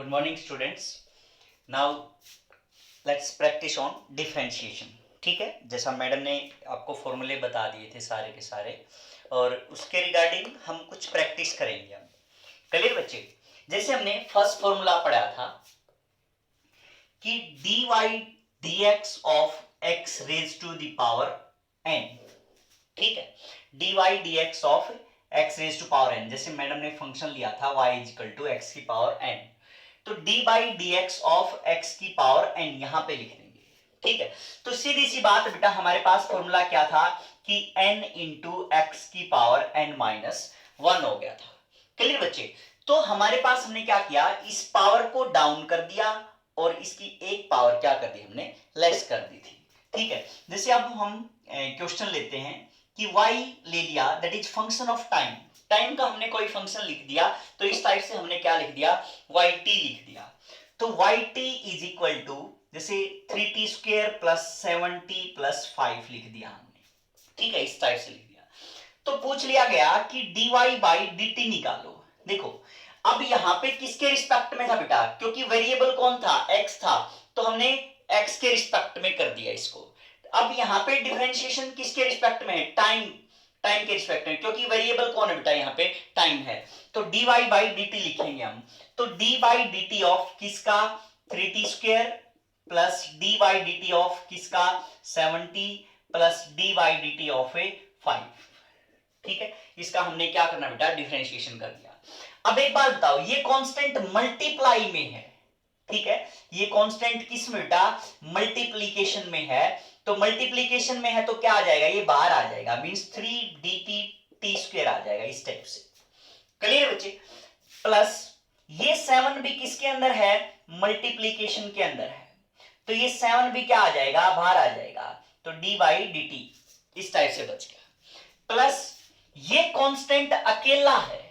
Good morning students. Now let's practice on differentiation. ठीक है, जैसा मैडम ने आपको फॉर्मूले बता दिए थे सारे के सारे, और उसके रिगार्डिंग हम कुछ प्रैक्टिस करेंगे। हम क्लियर बच्चे? जैसे हमने फर्स्ट फॉर्मूला पढ़ा था कि dy dx of x raise to the power n, ठीक है, dy dx of x raise to power n, जैसे मैडम ने फंक्शन लिया था y इक्वल टू x की पावर n, तो dy dx ऑफ x की पावर n यहां पे लिख देंगे। ठीक है, तो सीधी सी बात बेटा, हमारे पास फॉर्मूला क्या था कि n इंटू एक्स की पावर n माइनस 1 हो गया था। क्लियर बच्चे? तो हमारे पास हमने क्या किया, इस पावर को डाउन कर दिया और इसकी एक पावर क्या कर दी, हमने लेस कर दी थी। ठीक है, जैसे अब हम क्वेश्चन लेते हैं कि y ले लिया, that is function of time. Time का हमने कोई फंक्शन लिख दिया, तो इस टाइप से हमने क्या लिख दिया, yt लिख दिया। तो yt इज इक्वल टू जैसे 3t square plus 7t plus 5 लिख दिया हमने। ठीक है, इस टाइप से लिख दिया। तो पूछ लिया गया कि dy बाई dt निकालो। देखो अब यहां पे किसके रिस्पेक्ट में था बेटा, क्योंकि वेरिएबल कौन था, x था, तो हमने x के रिस्पेक्ट में कर दिया इसको। अब यहां पे डिफरेंशिएशन किसके रिस्पेक्ट में है, टाइम के रिस्पेक्ट में, क्योंकि वेरिएबल कौन है बेटा, यहाँ पे टाइम है। तो dy बाई dt लिखेंगे हम। तो d बाई dt ऑफ किसका 3t square plus d by dt of किसका 7t plus d by dt of 5। ठीक है, इसका हमने क्या करना बेटा, डिफरेंशिएशन कर दिया। अब एक बात बताओ, ये कांस्टेंट मल्टीप्लाई में है। ठीक है, ये कांस्टेंट किस में बेटा, मल्टीप्लिकेशन में है। तो मल्टीप्लिकेशन में है तो क्या आ जाएगा, ये बाहर आ जाएगा, मींस 3dt t स्क्वायर आ जाएगा इस टाइप से। क्लियर बच्चे? प्लस ये 7 भी किसके अंदर है, मल्टीप्लिकेशन के अंदर है, तो ये 7 भी क्या आ जाएगा, बाहर आ जाएगा। तो d बाई dt इस टाइप से बच गया। प्लस ये कांस्टेंट अकेला है।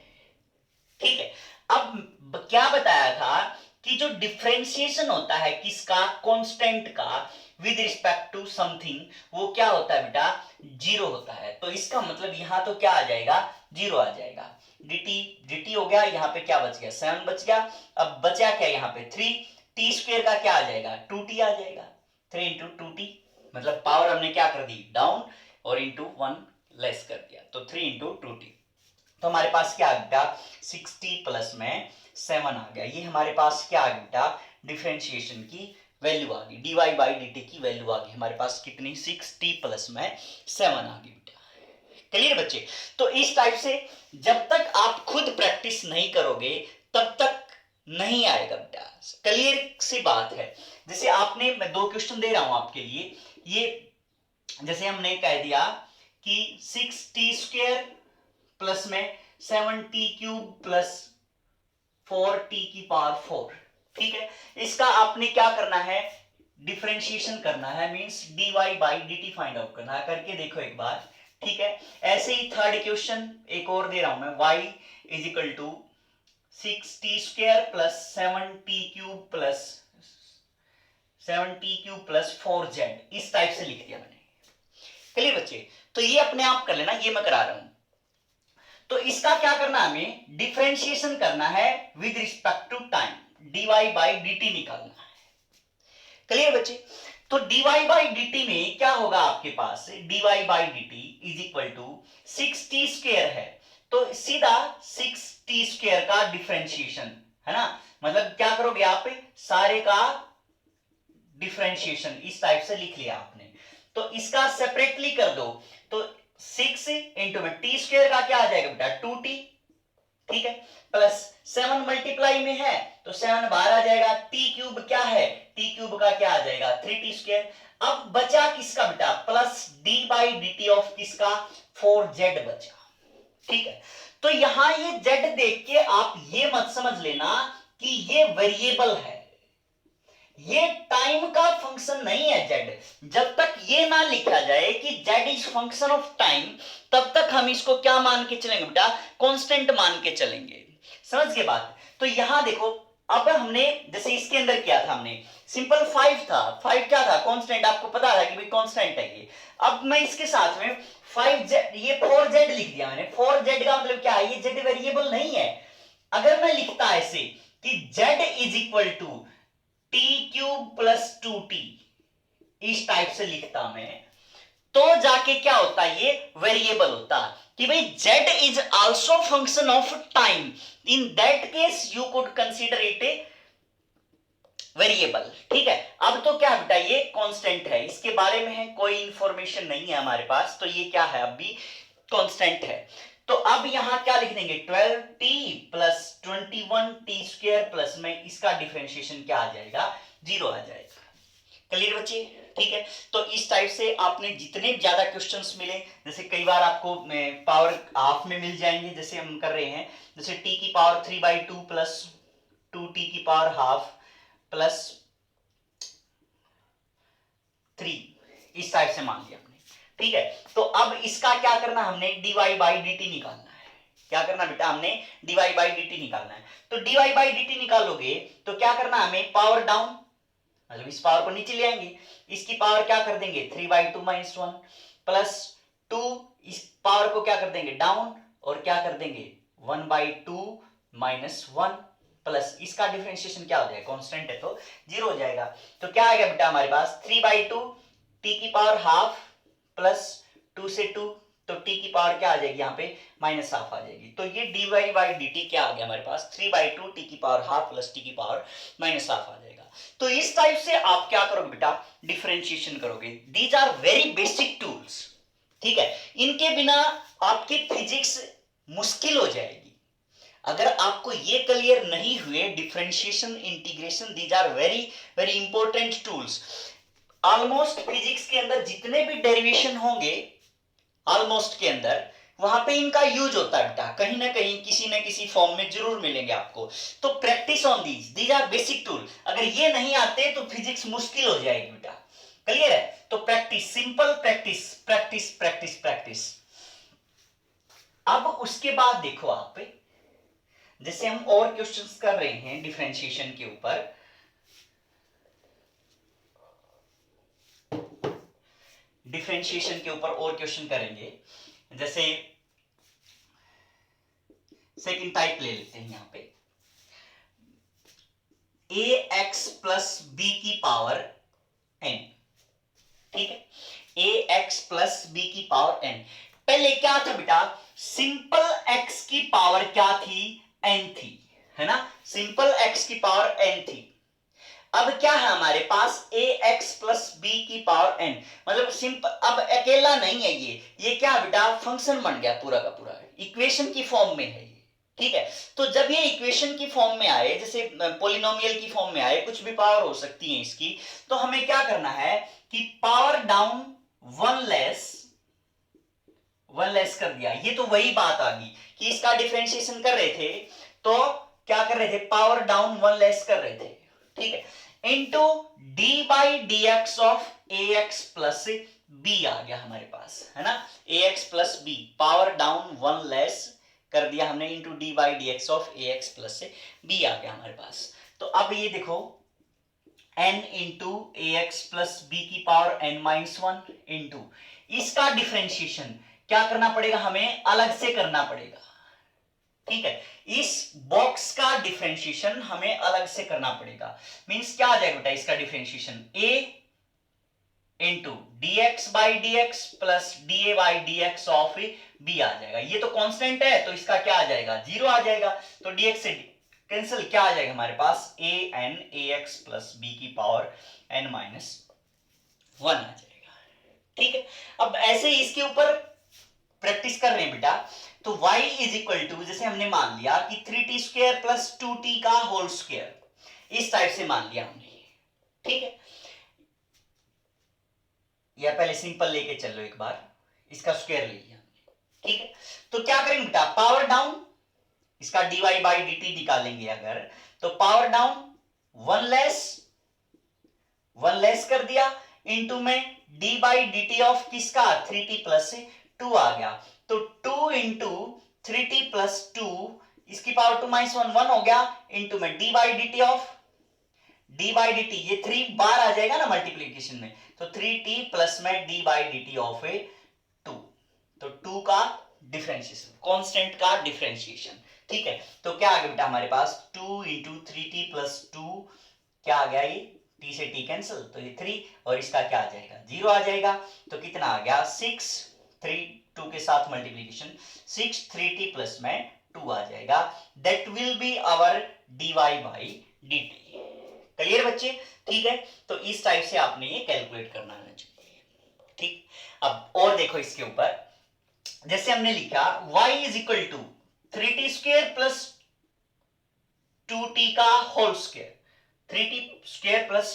ठीक है, अब क्या बताया था कि जो डिफरेंशिएशन होता है किसका, कांस्टेंट का, विद रिस्पेक्ट टू समथिंग, वो क्या होता है बेटा, जीरो होता है। तो इसका मतलब यहां तो क्या आ जाएगा, जीरो आ जाएगा। dt हो गया, यहाँ पे क्या बच गया, 7 बच गया। अब बचा क्या यहाँ पे 3, t स्क्वायर का क्या आ जाएगा, 2t आ जाएगा। 3 इंटू 2t, मतलब पावर हमने क्या कर दी, डाउन, और इंटू 1 लेस कर दिया, तो 3 इंटू 2t। तो हमारे पास क्या आ गया, 60 प्लस में 7 आ गया। ये हमारे पास क्या आ गया बेटा, डिफरेंशिएशन की वैल्यू आ गई, dy बाई dt की वैल्यू आ गई हमारे पास कितनी, 60 प्लस में 7 आ गई बेटा। क्लियर बच्चे? तो इस टाइप से जब तक आप खुद प्रैक्टिस नहीं करोगे तब तक नहीं आएगा बेटा। क्लियर सी बात है। जैसे आपने, मैं 2 क्वेश्चन दे रहा हूं आपके लिए, ये जैसे हमने कह दिया कि 6t स्क्वायर प्लस में 7t क्यूब प्लस 4t की पावर 4। ठीक है, इसका आपने क्या करना है, डिफरेंशिएशन करना है, means dy by dt find out करना है। करके देखो एक बार। ठीक है, ऐसे ही थर्ड क्वेश्चन एक और दे रहा हूं मैं, y is equal to 6t square plus 7t cube plus 4z, इस टाइप से लिख दिया मैंने। क्लियर बच्चे? तो ये अपने आप कर लेना, ये मैं करा रहा हूं। तो इसका क्या करना है, हमें डिफरेंशिएशन करना है with respect to time, dy by dt निकालना है। क्लियर बच्चे? तो dy बाई dt में क्या होगा आपके पास, dy by dt is equal to 6t square है, तो सीधा 6t स्क्वायर का डिफरेंशिएशन है ना, मतलब क्या करोगे आप, सारे का डिफरेंशिएशन इस टाइप से लिख लिया आपने। तो इसका सेपरेटली कर दो, तो 6 इंटू में टी स्क्वायर का क्या आ जाएगा बेटा, 2t। ठीक है, प्लस 7 मल्टीप्लाई में है तो 7 बाहर आ जाएगा। t क्यूब क्या है, t क्यूब का क्या आ जाएगा, 3t स्क्वायर। अब बचा किसका बेटा, plus d by dt of किसका, 4z बचा। ठीक है, तो यहां ये z देख के आप ये मत समझ लेना कि ये वेरिएबल है, ये टाइम का फंक्शन नहीं है z। जब तक ये ना लिखा जाए कि z is function of time, तब तक हम इसको क्या मान के चलेंगे बेटा, कांस्टेंट मान के चलेंगे। समझ गए बात? तो यहां देखो, अब हमने जैसे इसके अंदर किया था, हमने सिंपल 5 था, 5 क्या था, कांस्टेंट, आपको पता था कि भाई कांस्टेंट है ये। अब मैं इसके साथ में 5z, ये 4z लिख दिया मैंने। 4z का मतलब क्या है, ये z वेरिएबल नहीं है। अगर मैं लिखता ऐसे कि z is equal to t cube plus 2t, इस टाइप से लिखता मैं, तो जाके क्या होता है, ये वेरिएबल होता कि भाई z is also function of time, in that case you could consider it a variable. ठीक है, अब तो क्या बेटा ये कांस्टेंट है, इसके बारे में है कोई इंफॉर्मेशन नहीं है हमारे पास, तो ये क्या है, अभी कांस्टेंट है। तो अब यहां क्या लिख देंगे, 12t plus 21t square plus में इसका डिफरेंशिएशन क्या आ जाएगा, 0 आ जाएगा। क्लियर बच्चे? ठीक है, तो इस टाइप से आपने जितने ज्यादा क्वेश्चंस मिले, जैसे कई बार आपको पावर हाफ में मिल जाएंगे, जैसे हम कर रहे हैं, जैसे t की पावर 3/2 प्लस 2t की पावर हाफ प्लस 3, इस टाइप से मान लिया हमने। ठीक है, तो अब इसका क्या करना, हमने dy बाई dt निकालना है। क्या करना बेटा, हमने dy बाई dt निकालना है। तो dy बाई dt निकालोगे तो क्या करना, हमें पावर डाउन, मतलब इस पावर को नीचे ले आएंगे, इसकी पावर क्या कर देंगे 3/2 माइनस 1 प्लस 2, इस पावर को क्या कर देंगे डाउन, और क्या कर देंगे 1/2 माइनस 1 प्लस इसका डिफरेंशिएशन क्या हो जाएगा, कांस्टेंट है तो 0 हो जाएगा। तो क्या आएगा बेटा हमारे पास 3/2 t की पावर हाफ प्लस 2 से 2, तो t की पावर क्या आ जाएगी यहाँ पे माइनस हाफ आ जाएगी। तो ये dy बाई dt क्या आ गया हमारे पास 3/2 t की पावर हाफ प्लस t की पावर माइनस हाफ आ जाएगा। तो इस टाइप से आप क्या करोगे बेटा, डिफरेंशिएशन करोगे। These are very basic tools. ठीक है, इनके बिना आपकी फिजिक्स मुश्किल हो जाएगी। अगर आपको ये क्लियर नहीं हुए, differentiation, integration, these are very very important tools. Almost physics के अंदर जितने भी डेरिवेशन होंगे, ऑलमोस्ट के अंदर वहां पे इनका यूज होता है बेटा, कहीं ना कहीं किसी ना किसी फॉर्म में जरूर मिलेंगे आपको। तो practice on these are basic tool. अगर ये नहीं आते तो फिजिक्स मुश्किल हो जाएगी बेटा। क्लियर है? तो practice, simple practice, practice practice practice. अब उसके बाद देखो आप, जैसे हम और क्वेश्चंस कर रहे हैं डिफरेंशिएशन के ऊपर, डिफरेंशिएशन के ऊपर और क्वेश्चन करेंगे। जैसे सेकंड टाइप ले लेते हैं यहां पे, ax प्लस बी की पावर n। ठीक है, ax प्लस बी की पावर n। पहले क्या था बेटा, सिंपल x की पावर क्या थी, n थी, है ना, सिंपल x की पावर n थी। अब क्या है हमारे पास ax प्लस बी की पावर n, मतलब सिंपल, अब अकेला नहीं है ये क्या बेटा फंक्शन बन गया पूरा का पूरा, इक्वेशन की फॉर्म में है ये। ठीक है, तो जब ये इक्वेशन की फॉर्म में आए, जैसे पॉलिनोमियल की फॉर्म में आए, कुछ भी पावर हो सकती है इसकी, तो हमें क्या करना है कि पावर डाउन वन लेस कर दिया। ये तो वही बात आ गई कि इसका डिफरेंशिएशन कर रहे थे, तो क्या कर रहे थे, पावर डाउन वन लेस कर रहे थे। ठीक है, into d by d x of a x plus b आ गया हमारे पास, है ना, a x plus b, power down one less कर दिया हमने, into d by d x of a x plus b आ गया हमारे पास। तो अब ये देखो n into a x plus b की पावर n माइनस 1 इंटू इसका डिफरेंशिएशन क्या करना पड़ेगा, हमें अलग से करना पड़ेगा। ठीक है, इस बॉक्स का डिफरेंशिएशन हमें अलग से करना पड़ेगा। मींस क्या आ जाएगा बेटा इसका differentiation, a into dx by dx plus da by dx of b आ जाएगा। ये तो कांस्टेंट है तो इसका क्या आ जाएगा, 0 आ जाएगा। तो dx से कैंसिल, क्या आ जाएगा हमारे पास a n ax plus b की पावर n माइनस 1 आ जाएगा। ठीक है, अब ऐसे ही इसके ऊपर प्रैक्टिस कर रहे हैं बेटा। तो y इज इक्वल टू, जैसे हमने मान लिया कि 3t स्क्वायर प्लस 2t का होल स्क्वायर, इस टाइप से मान लिया हमने। ठीक है, या पहले सिंपल लेके चलो एक बार, इसका स्क्वायर ले लिया। ठीक है, तो क्या करेंगे बेटा, पावर डाउन, इसका dy बाई dt निकालेंगे अगर, तो पावर डाउन वन लेस कर दिया, इंटू में D by D T of किसका 3t प्लस 2 आ गया। तो 2 इंटू 3t प्लस 2, इसकी पावर 2 माइनस 1 1 हो गया, इंटू में D by D T of D by D T, ये 3 बार आ जाएगा ना मल्टीप्लीकेशन में, तो 3t प्लस में D by D T of 2, तो 2 का डिफरेंशिएशन, कांस्टेंट का डिफरेंशिएशन। ठीक है, तो क्या आ गया बेटा हमारे पास 2 इंटू 3t प्लस 2, क्या आ गया ये t से t कैंसिल, तो ये 3 और इसका क्या आ जाएगा 0 आ जाएगा। तो कितना आ गया 6, 3 2 के साथ मल्टीप्लीकेशन 6 3t प्लस में 2 आ जाएगा। That will be our dy by dt। Clear बच्चे? ठीक है, तो इस टाइप से आपने ये कैलकुलेट करना है चाहिए। ठीक, अब और देखो इसके ऊपर, जैसे हमने लिखा y is equal to 3t square plus 2t का whole square, 3t square plus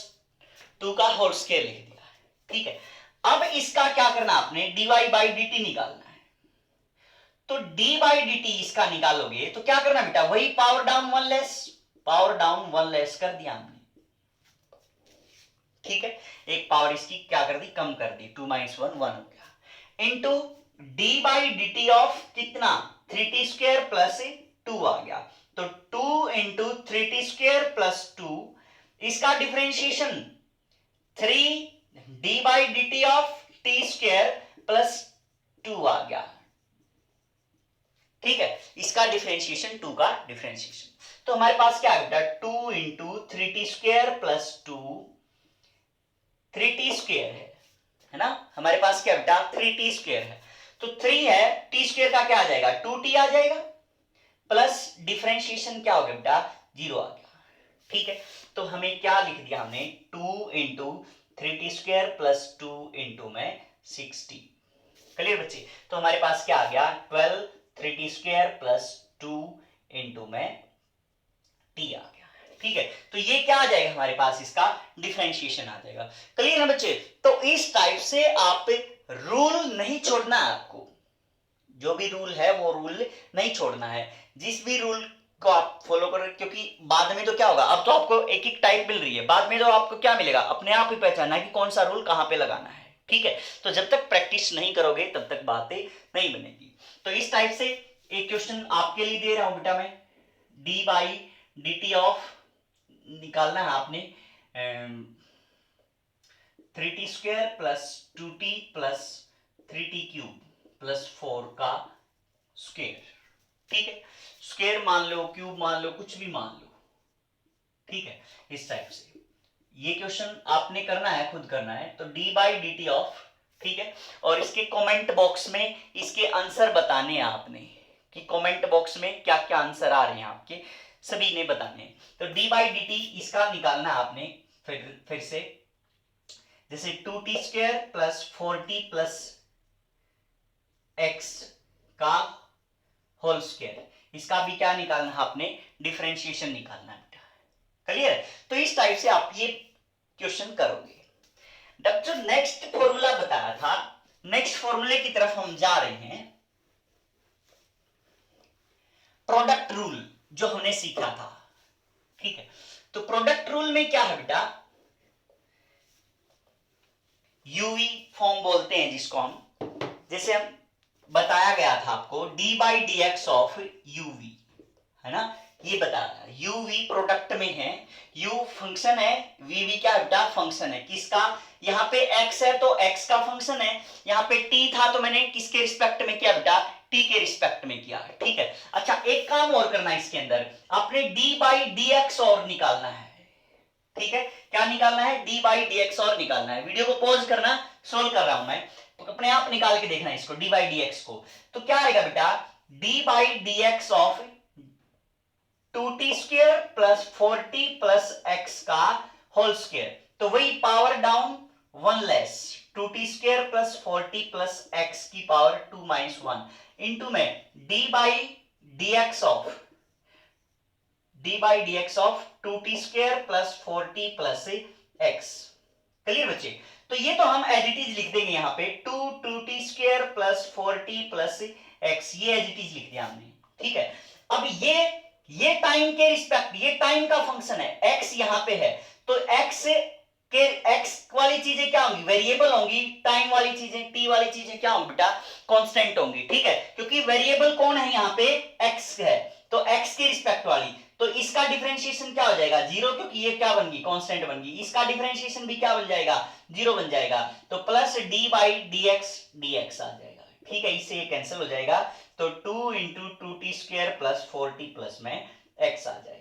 2 का होल स्क्वायर लिख दिया है। ठीक है, अब इसका क्या करना आपने dy बाई dt निकालना है। तो d बाई dt इसका निकालोगे तो क्या करना बेटा, वही power down one less, power down one less कर दिया हमने। ठीक है, एक पावर इसकी क्या कर दी, कम कर दी, 2 - 1 1 हो गया, into d by D T of कितना 3t स्क्वायर प्लस 2 आ गया, तो 2 इंटू 3t स्क्वायर प्लस 2, इसका differentiation 3 d by D T of t square plus 2 आ गया। ठीक है, इसका डिफरेंशिएशन 2 का डिफरेंशिएशन, तो हमारे पास क्या है बेटा 2 into 3t square plus 2, 3t square है ना, हमारे पास क्या बेटा 3t स्क्वायर है, तो 3 है, t स्क्वायर का क्या आ जाएगा 2t आ जाएगा, प्लस डिफरेंशिएशन क्या हो गया बेटा 0 आ गया। ठीक है, तो हमें क्या लिख दिया हमने 2 into 3t square plus 2 into में 6t। क्लियर बच्चे? तो हमारे पास क्या आ गया 12 3t स्क्वायर प्लस 2 इंटू में t आ गया। ठीक है, तो ये क्या आ जाएगा हमारे पास, इसका डिफरेंशिएशन आ जाएगा। क्लियर है बच्चे? तो इस टाइप से आप रूल नहीं छोड़ना है, आपको जो भी रूल है वो रूल नहीं छोड़ना है, जिस भी रूल को आप फॉलो करो, क्योंकि बाद में तो क्या होगा, अब तो आपको एक एक टाइप मिल रही है, बाद में तो आपको क्या मिलेगा, अपने आप ही पहचानना है कि कौन सा रूल कहां पे लगाना है। ठीक है, तो जब तक प्रैक्टिस नहीं करोगे तब तक बातें नहीं बनेगी। तो इस टाइप से एक क्वेश्चन आपके लिए दे रहा हूं बेटा मैं, D by D T of निकालना है आपने 3t square plus 2t plus 3t cube plus 4 का स्क्वायर। ठीक है, स्क्वायर मान लो, क्यूब मान लो, कुछ भी मान लो। ठीक है, इस टाइप से ये क्वेश्चन आपने करना है, खुद करना है। तो d by D T of, ठीक है, और इसके कमेंट बॉक्स में इसके आंसर बताने हैं आपने, कि कमेंट बॉक्स में क्या क्या आंसर आ रहे हैं आपके, सभी ने बताने हैं। तो d बाई डी टी इसका निकालना है आपने, फिर से जैसे 2t square plus 4t plus x का होल स्क्वायर, इसका भी क्या निकालना है आपने, डिफरेंशिएशन निकालना है बेटा। क्लियर? तो इस टाइप से आप ये क्वेश्चन करोगे। जब जो नेक्स्ट फॉर्मूला बताया था, नेक्स्ट फॉर्मूले की तरफ हम जा रहे हैं, प्रोडक्ट रूल जो हमने सीखा था। ठीक है, तो प्रोडक्ट रूल में क्या है बेटा, यूवी फॉर्म बोलते हैं जिसको हम, जैसे हम बताया गया था आपको d by d x of UV, है ना, ये बताया यूवी प्रोडक्ट में है, u फंक्शन है, वीवी क्या बेटा फंक्शन है, किसका, यहाँ पे x है तो x का फंक्शन है, यहाँ पे t था तो मैंने किसके रिस्पेक्ट में किया बेटा, t के रिस्पेक्ट में किया। ठीक है, अच्छा एक काम और करना है इसके अंदर, आपने d बाई डी एक्स और निकालना है। ठीक है, क्या निकालना है, d बाई डी एक्स और निकालना है। वीडियो को पॉज करना, सोल्व कर रहा हूं मैं, तो अपने आप निकाल के देखना इसको, d बाई डी एक्स को। तो क्या आएगा बेटा, d by d x of 2t square plus 4t plus x का होल स्क्वायर, तो वही power down one less, 2t square plus 4t plus x की पावर 2 - 1 इंटू में d by d x of 2t square plus 4t plus x। Clear बच्चे? तो ये तो हम एज इट इज लिख देंगे यहाँ पे 2t square plus 4t plus x, ये एज इट इज लिख दिया हमने। ठीक है, अब ये टाइम के रिस्पेक्ट, ये टाइम का फंक्शन है, x यहाँ पे है, तो x वाली चीजें क्या होंगी, वेरिएबल होंगी, टाइम वाली चीजें, t वाली चीजें क्या होंगी बेटा, कांस्टेंट होंगी। ठीक है, क्योंकि वेरिएबल कौन है यहाँ पे, x है, तो x के रिस्पेक्ट वाली, तो इसका डिफरेंशिएशन क्या हो जाएगा 0, क्योंकि ये क्या बन गई, कांस्टेंट बन गई, इसका डिफरेंशिएशन भी क्या बन जाएगा 0 बन जाएगा, तो plus d by d x आ जाएगा। ठीक है, इससे ये कैंसिल हो जाएगा, तो 2 into 2t² plus 4t plus में x आ जाएगा।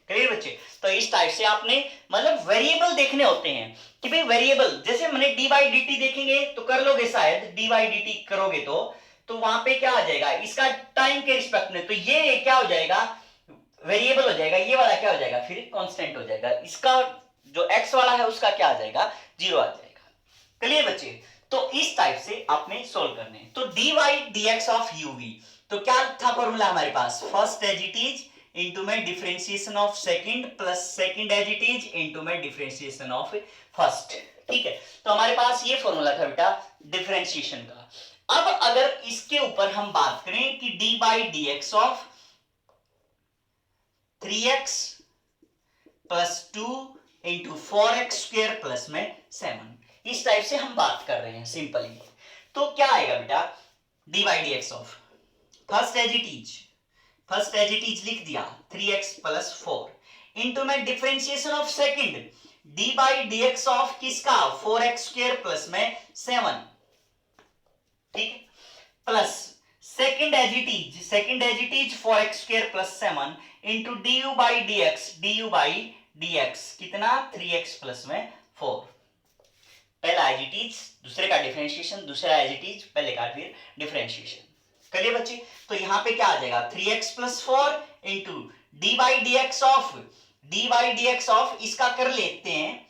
क्लियर बच्चे? तो इस टाइप से आपने मतलब वेरिएबल देखने होते हैं कि भाई वेरिएबल, जैसे मैंने डी बाई डी टी देखेंगे तो कर लोगे शायद, डी बाई डी टी करोगे तो वहां पे क्या आ जाएगा, इसका टाइम के रिस्पेक्ट में, तो ये क्या हो जाएगा, वेरिएबल हो जाएगा, ये वाला क्या हो जाएगा, फिर कांस्टेंट हो जाएगा, इसका जो x वाला है उसका क्या आ जाएगा, 0 आ जाएगा। क्लियर बच्चे? तो इस टाइप से आपने सोल्व करने हैं। तो dy dx ऑफ uv, तो क्या था फॉर्मूला हमारे पास, first as it is into में differentiation of second plus second as it is into में डिफरेंशिएशन ऑफ फर्स्ट। ठीक है, तो हमारे पास ये फॉर्मूला था बेटा डिफरेंशिएशन का। अब अगर इसके ऊपर हम बात करें कि D by d x of 3x plus 2 into 4x square plus में 7, इस टाइप से हम बात कर रहे हैं सिंपली, तो क्या आएगा बेटा, d by d x of first as it is लिख दिया 3x प्लस 4 इंटू में differentiation of second d by d x of किसका, 4x स्क्वायर प्लस में 7, ठीक है, plus second as it is 4x square plus 7 into du by d x कितना, 3x plus में 4, पहला एज इट इज, दूसरे का डिफरेंशिएशन, दूसरा एज इट इज, पहले का फिर डिफरेंशिएशन। चलिए बच्चे, तो यहां पे क्या आ जाएगा, 3x plus 4 into d by d x of इसका कर लेते हैं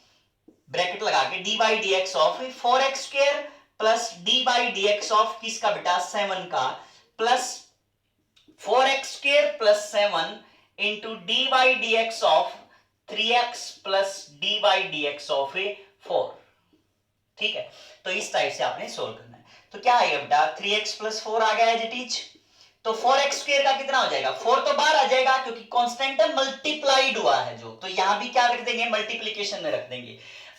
ब्रैकेट लगा के, D by d x of 4x square plus D by d x of किसका बेटा, 7 का, plus 4x square plus 7 into d by d x of 3x plus D by d x of 4। ठीक है, तो इस type से आपने solve करना है। तो क्या आएगा बेटा, 3x प्लस 4 आ गया एज इट इज, तो 4x स्क्वायर का कितना हो जाएगा, 4 तो बाहर आ जाएगा क्योंकि कांस्टेंट मल्टीप्लाइड हुआ है जो, तो यहां भी क्या रख देंगे, मल्टीप्लीकेशन में रख देंगे।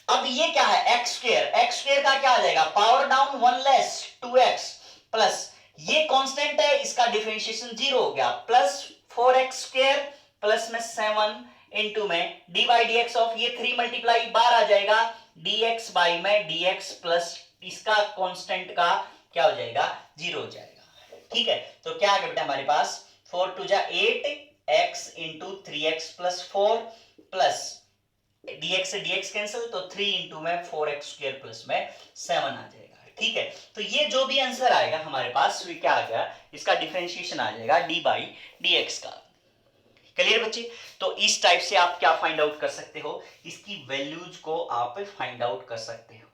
अब ये क्या है, x स्क्वायर का क्या आ जाएगा, power down 1 less 2x plus ये कांस्टेंट है, इसका डिफरेंशिएशन 0 हो गया, प्लस 4x स्क्वायर प्लस में 7 इंटू में D by d x of ये 3 मल्टीप्लाई बाहर आ जाएगा, dx बाई में dx प्लस इसका कांस्टेंट का क्या हो जाएगा, 0 हो जाएगा। ठीक है, तो क्या आ गया बेटा हमारे पास, 4 टू जा 8x into 3x plus 4 plus dx से dx कैंसिल, तो 3 इंटू में 4x स्क्वायर प्लस में 7 आ जाएगा। ठीक है, तो ये जो भी आंसर आएगा हमारे पास वो क्या आ गया, इसका डिफरेंशिएशन आ जाएगा डी बाई डी एक्स का। क्लियर बच्चे? तो इस टाइप से आप क्या फाइंड आउट कर सकते हो, इसकी वैल्यूज को आप फाइंड आउट कर सकते हो।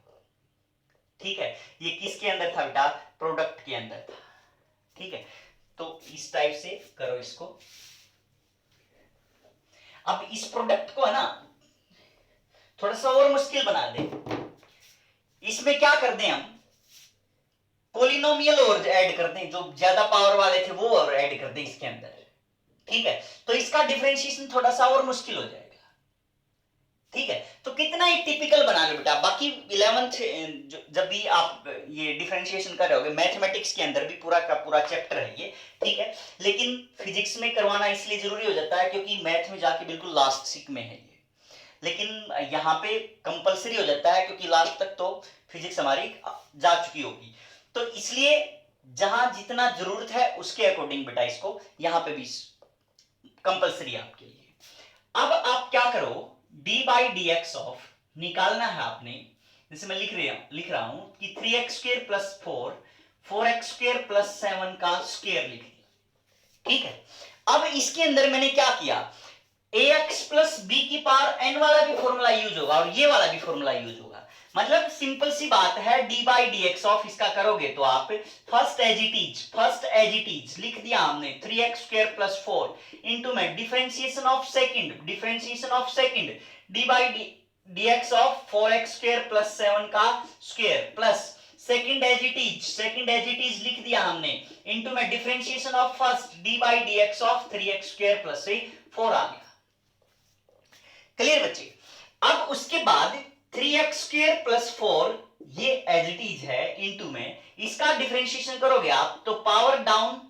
ठीक है, ये किसके अंदर था बेटा, प्रोडक्ट के अंदर था। ठीक है, तो इस टाइप से करो इसको। अब इस प्रोडक्ट को है ना थोड़ा सा और मुश्किल बना दे, इसमें क्या कर दें हम, पॉलिनोमियल और ऐड कर दें, जो ज्यादा पावर वाले थे वो और ऐड कर दें इसके अंदर। ठीक है, तो इसका डिफरेंशिएशन थोड़ा सा और मुश्किल हो जाएगा। ठीक है, तो कितना ही टिपिकल बना लो बेटा, बाकी 11th जब भी आप ये डिफरेंशिएशन कर रहे होगे, मैथमेटिक्स के अंदर भी पूरा का पूरा चैप्टर है ये। ठीक है, लेकिन फिजिक्स में करवाना इसलिए जरूरी हो जाता है क्योंकि मैथ में जाके बिल्कुल लास्ट सीक में है ये, लेकिन यहाँ पे कंपलसरी हो जाता है क्योंकि लास्ट तक तो फिजिक्स हमारी जा चुकी होगी, तो इसलिए जहां जितना जरूरत है उसके अकॉर्डिंग बेटा इसको यहाँ पे भी कंपलसरी आपके लिए। अब आप क्या करो, d by d x of निकालना है आपने, जैसे मैं लिख रहा हूं कि 3x square plus 4x square plus 7 का स्क्वायर लिख दिया। ठीक है, अब इसके अंदर मैंने क्या किया, ax प्लस बी की पावर n वाला भी फॉर्मूला यूज होगा और ये वाला भी फॉर्मूला यूज होगा। मतलब सिंपल सी बात है, d by d x of इसका करोगे तो आप फर्स्ट एज इट इज लिख दिया हमने 3x स्क्वायर प्लस 4 इंटू में differentiation of second d by d x of 4x square plus 7 का square plus second as it is लिख दिया हमने इंटू में differentiation of first d by d x of 3x square plus 4 आ गया। Clear बच्चे? अब उसके बाद 3x स्क्वायर प्लस 4 ये एज इट इज है, इंटू में इसका डिफरेंशिएशन करोगे आप तो पावर डाउन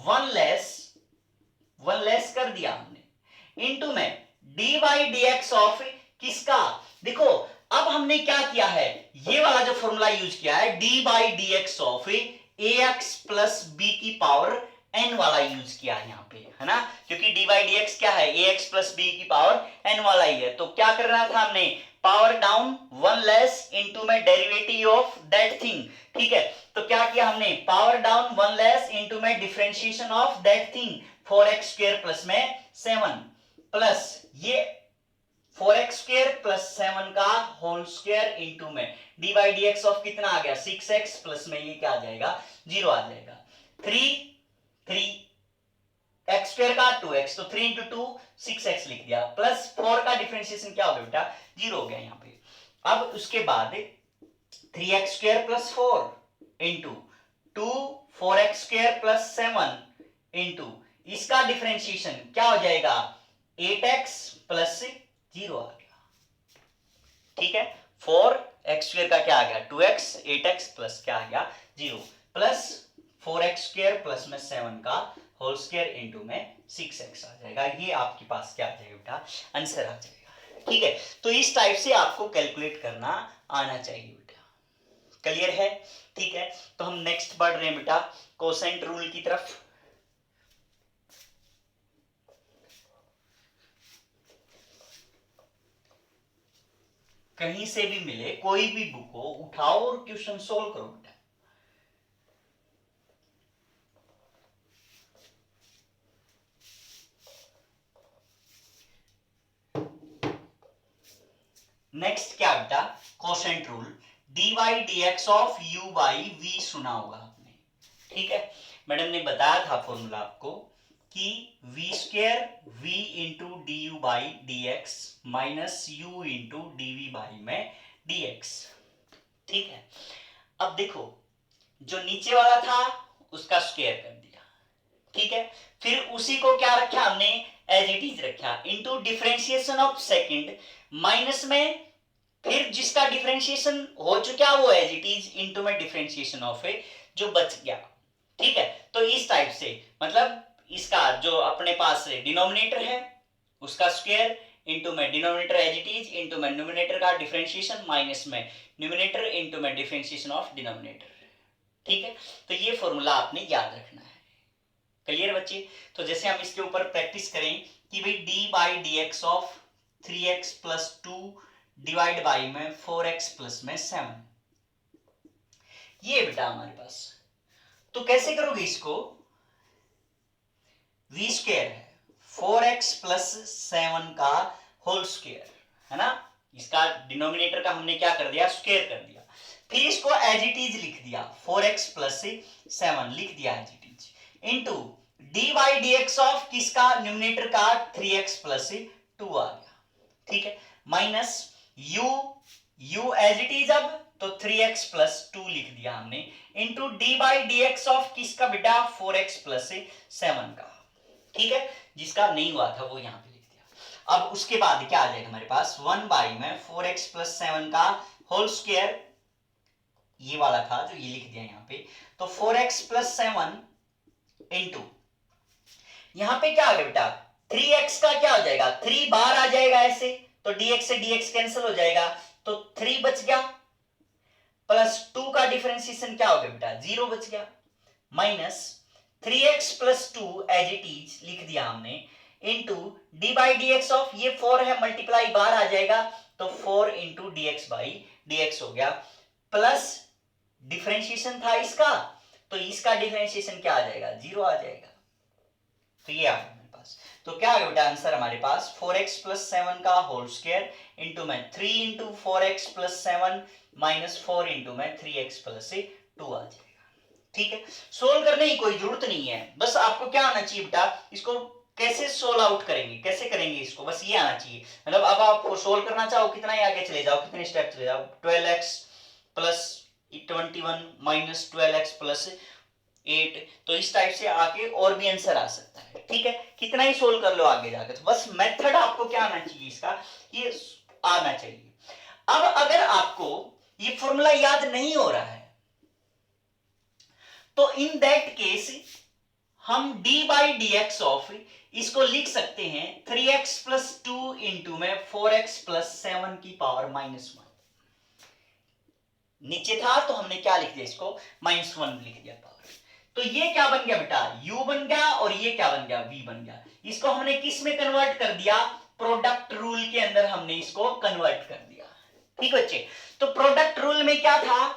1 लेस कर दिया हमने, इंटू में d by d x of किसका, देखो अब हमने क्या किया है, ये वाला जो फॉर्मूला यूज किया है d by d x of ax plus b की पावर n वाला यूज किया है यहाँ पे, है ना, क्योंकि dy dx क्या है, ax प्लस b की पावर n वाला ही है। तो क्या करना था हमने, power down one less into में डेरिवेटिव ऑफ दैट थिंग, ठीक है। तो क्या किया हमने, power down one less into में differentiation of that thing 4x square plus में 7 प्लस ये 4x स्क्वायर प्लस 7 का होल स्क्वायर इनटू में dy dx ऑफ कितना आ गया 6x प्लस में ये क्या आ जाएगा 0 आ जाएगा। 3 x स्क्वायर का 2x, तो 3 इंटू 2 6x लिख दिया, प्लस 4 का डिफरेंशिएशन क्या हो गया बेटा 0 हो गया यहाँ पे। अब उसके बाद 3x square plus 4 into 2 4x square plus 7 into इसका डिफरेंशिएशन क्या हो जाएगा 8x प्लस 0 आ गया, ठीक है। 4x स्क्वायर का क्या आ गया 2x, 8x प्लस क्या आ गया 0 प्लस 4x स्क्वायर प्लस में 7 का होल स्क्वायर इनटू में 6x आ जाएगा। ये आपके पास क्या आ जाएगा बेटा आंसर आ जाएगा, ठीक है। तो इस टाइप से आपको कैलकुलेट करना आना चाहिए बेटा, क्लियर है, ठीक है। तो हम नेक्स्ट बढ़ रहे हैं बेटा कोसेंट रूल की तरफ। कहीं से भी मिले कोई भी बुक हो उठाओ और क्वेश्चन सोल्व करो बेटा। नेक्स्ट क्या बेटा quotient rule, dy dx of u by v सुना होगा आपने, ठीक है। मैडम ने बताया था फॉर्मूला आपको कि v square v into d u by d x minus u into dv by में dx, ठीक है। अब देखो जो नीचे वाला था उसका स्क्वायर कर दिया, ठीक है। फिर उसी को क्या रखा हमने एज इट इज रखा into differentiation of second minus में फिर जिसका डिफरेंशिएशन हो चुका वो एज इट इज इंटू में डिफरेंशिएशन ऑफ जो बच गया, ठीक है। तो इस टाइप से मतलब इसका जो अपने पास डिनोमिनेटर है उसका स्क्वायर इंटू में denominator as it is into में न्यूमरेटर का डिफरेंशिएशन माइनस में न्यूमरेटर इंटू में डिफरेंशिएशन ऑफ डिनोमिनेटर, ठीक है। तो ये फॉर्मूला आपने याद रखना है, क्लियर बच्चे। तो जैसे हम इसके ऊपर प्रैक्टिस करें कि भाई D by d x of 3x plus 2 divide by में 4x प्लस में 7, ये बेटा हमारे पास। तो कैसे करोगे इसको, v स्क्वायर है 4x प्लस 7 का होल स्क्वायर, है ना, इसका डिनोमिनेटर का हमने क्या कर दिया स्क्वायर कर दिया, फिर इसको एज इट इज लिख दिया 4x प्लस 7 लिख दिया as it is into d by d x of किसका न्यूमरेटर का 3x प्लस 2 आ गया, ठीक है, minus u as it is अब तो 3x प्लस 2 लिख दिया हमने into d by d x of किसका बेटा 4x प्लस 7 का, ठीक है, जिसका नहीं हुआ था वो यहाँ पे लिख दिया। अब उसके बाद क्या आ जाएगा हमारे पास 1 बाई में 4x प्लस 7 का होल स्क्वायर, ये वाला था जो ये लिख दिया यहाँ पे, तो 4x प्लस 7 इंटू यहाँ पे क्या आ गया बेटा 3x का क्या हो जाएगा 3 बार आ जाएगा ऐसे, तो dx से dx कैंसिल हो जाएगा तो 3 बच गया, प्लस 2 का डिफरेंशिएशन क्या हो गया बेटा 0 बच गया, minus 3x plus 2 as it is लिख दिया हमने into d by d x of ये 4 है मल्टीप्लाई बार आ जाएगा तो 4 into d x by d x हो गया, प्लस डिफरेंशिएशन था इसका तो इसका डिफरेंशिएशन क्या आ जाएगा 0 आ जाएगा। तो ये आ गया हमारे पास, तो क्या आ गया बेटा आंसर हमारे पास 4x प्लस 7 का होल स्क्वायर इंटू में 3 into 4x plus 7 minus 4 into में 3x प्लस 2 आ जाएगा, ठीक है। सोल्व करने की कोई जरूरत नहीं है, बस आपको क्या आना चाहिए बेटा इसको कैसे सोल्व आउट करेंगे, कैसे करेंगे इसको, बस ये आना चाहिए। मतलब अब आप सोल्व करना चाहो कितना ही आगे चले जाओ, कितने स्टेप चले जाओ 12x plus 21 minus 12x plus 8, तो इस टाइप से आके और भी आंसर आ सकता है, ठीक है, कितना ही सोल्व कर लो आगे जाके, तो बस मेथड आपको क्या आना चाहिए इसका ये आना चाहिए। अब अगर आपको ये फॉर्मूला याद नहीं हो रहा है तो इन दैट केस हम d by d x of इसको लिख सकते हैं 3x प्लस 2 इंटू में 4x प्लस 7 की पावर -1, नीचे था तो हमने क्या लिख दिया, इसको -1 लिख दिया पावर। तो ये क्या बन गया बेटा, u बन गया, और ये क्या बन गया, v बन गया। इसको हमने किस में कन्वर्ट कर दिया, प्रोडक्ट रूल के अंदर हमने इसको कन्वर्ट कर दिया। ठीक बच्चे, तो प्रोडक्ट रूल में क्या था,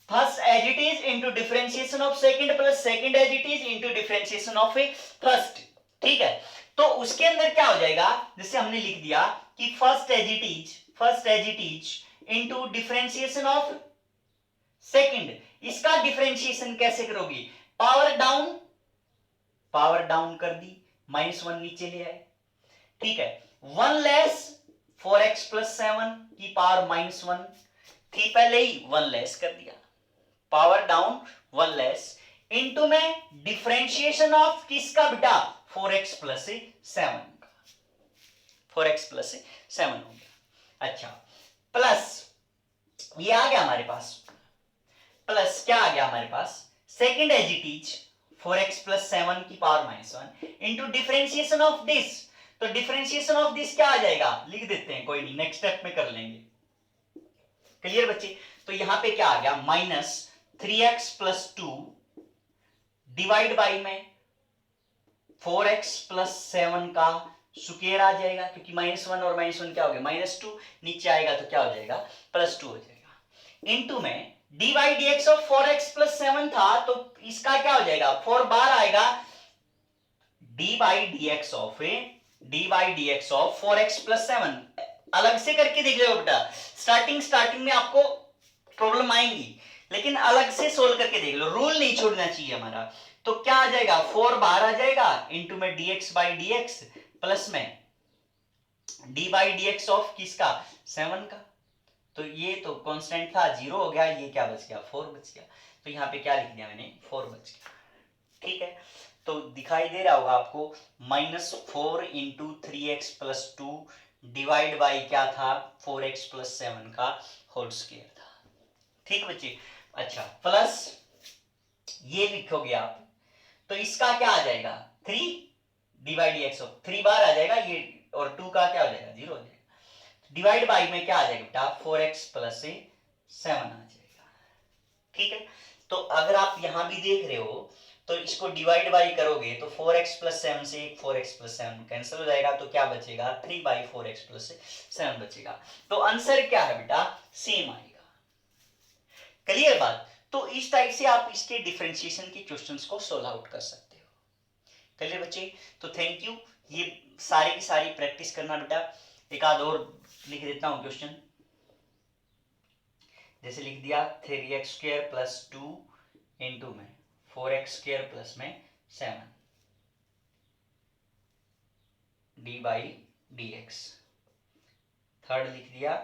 first as it is into differentiation of second plus second as it is into differentiation of first. ठीक है, तो उसके अंदर क्या हो जाएगा, जैसे हमने लिख दिया कि first as it is into differentiation of second. इसका डिफरेंशिएशन कैसे करोगी, पावर डाउन कर दी, -1 नीचे ले आए। ठीक है, 1 लेस 4x प्लस 7 की पावर -1 थी पहले ही, 1 लेस कर दिया, पावर डाउन 1 लेस इंटू में डिफरेंशिएशन ऑफ किसका बेटा, 4x प्लस 7 का, 4x प्लस 7 हो गया। अच्छा, प्लस ये आ गया हमारे पास, प्लस क्या आ गया हमारे पास, second as it is 4x plus 7 की power -1 into differentiation of this. तो डिफरेंशिएशन ऑफ दिस क्या आ जाएगा, लिख देते हैं, कोई नहीं, नेक्स्ट स्टेप में कर लेंगे। क्लियर बच्चे, तो यहां पे क्या आ गया, -3x प्लस 2 डिवाइड बाई में 4x प्लस 7 का स्क्वायर आ जाएगा, क्योंकि -1 और -1 क्या हो गया, -2, नीचे आएगा तो क्या हो जाएगा, +2 हो जाएगा, इंटू में D by d x of 4x plus 7 था, तो इसका क्या हो जाएगा, 4 बार आएगा, D by d x of 4x plus 7। अलग से करके देख लो बेटा, स्टार्टिंग में आपको प्रॉब्लम आएंगी, लेकिन अलग से सोल्व करके देख लो, रूल नहीं छोड़ना चाहिए हमारा। तो क्या आ जाएगा, 4 बाहर आ जाएगा, इंटू में dx बाई dx प्लस में d बाई dx ऑफ किसका, 7 का। तो ये तो कांस्टेंट था, 0 हो गया, ये क्या बच गया, 4 बच गया। तो यहाँ पे क्या लिख दिया मैंने, 4 बच गया। ठीक है, तो दिखाई दे रहा होगा आपको, -4 into 3x plus 2 divide by क्या था, 4x प्लस 7 का होल स्क्वायर था। ठीक बच्चे, अच्छा, प्लस ये लिखोगे आप, तो इसका क्या आ जाएगा, 3 डिवाइड एक्स ऑफ 3 बार आ जाएगा ये, और 2 का क्या हो जाएगा, 0 हो जाएगा। डिवाइड बाई में क्या आ जाएगा बेटा, 4x प्लस 7 आ जाएगा। ठीक है, तो अगर आप यहां भी देख रहे हो, तो इसको डिवाइड बाई करोगे तो 4x प्लस 7 से 4x प्लस 7 कैंसिल हो जाएगा, तो क्या बचेगा, 3 बाई 4x प्लस 7 बचेगा। तो आंसर क्या है बेटा, सेम आएगा। क्लियर बात, तो इस टाइप से आप इसके डिफरेंशिएशन के क्वेश्चंस को सोल्व आउट कर सकते हो। क्लियर बच्चे, तो थैंक यू, ये सारी की सारी प्रैक्टिस करना बेटा। एक आध और लिख देता हूं क्वेश्चन, जैसे लिख दिया 3x स्क्वायर प्लस 2 इंटू में 4x स्क्वायर प्लस में 7 D by d x. Third लिख दिया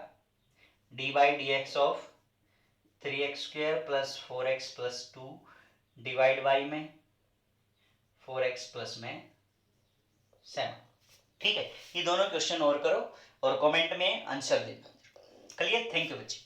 D by d x of 3x square plus 4x plus 2 divide by में 4x प्लस में 7। ठीक है, ये दोनों क्वेश्चन और करो और कमेंट में आंसर देना। क्लियर, थैंक यू बच्चे।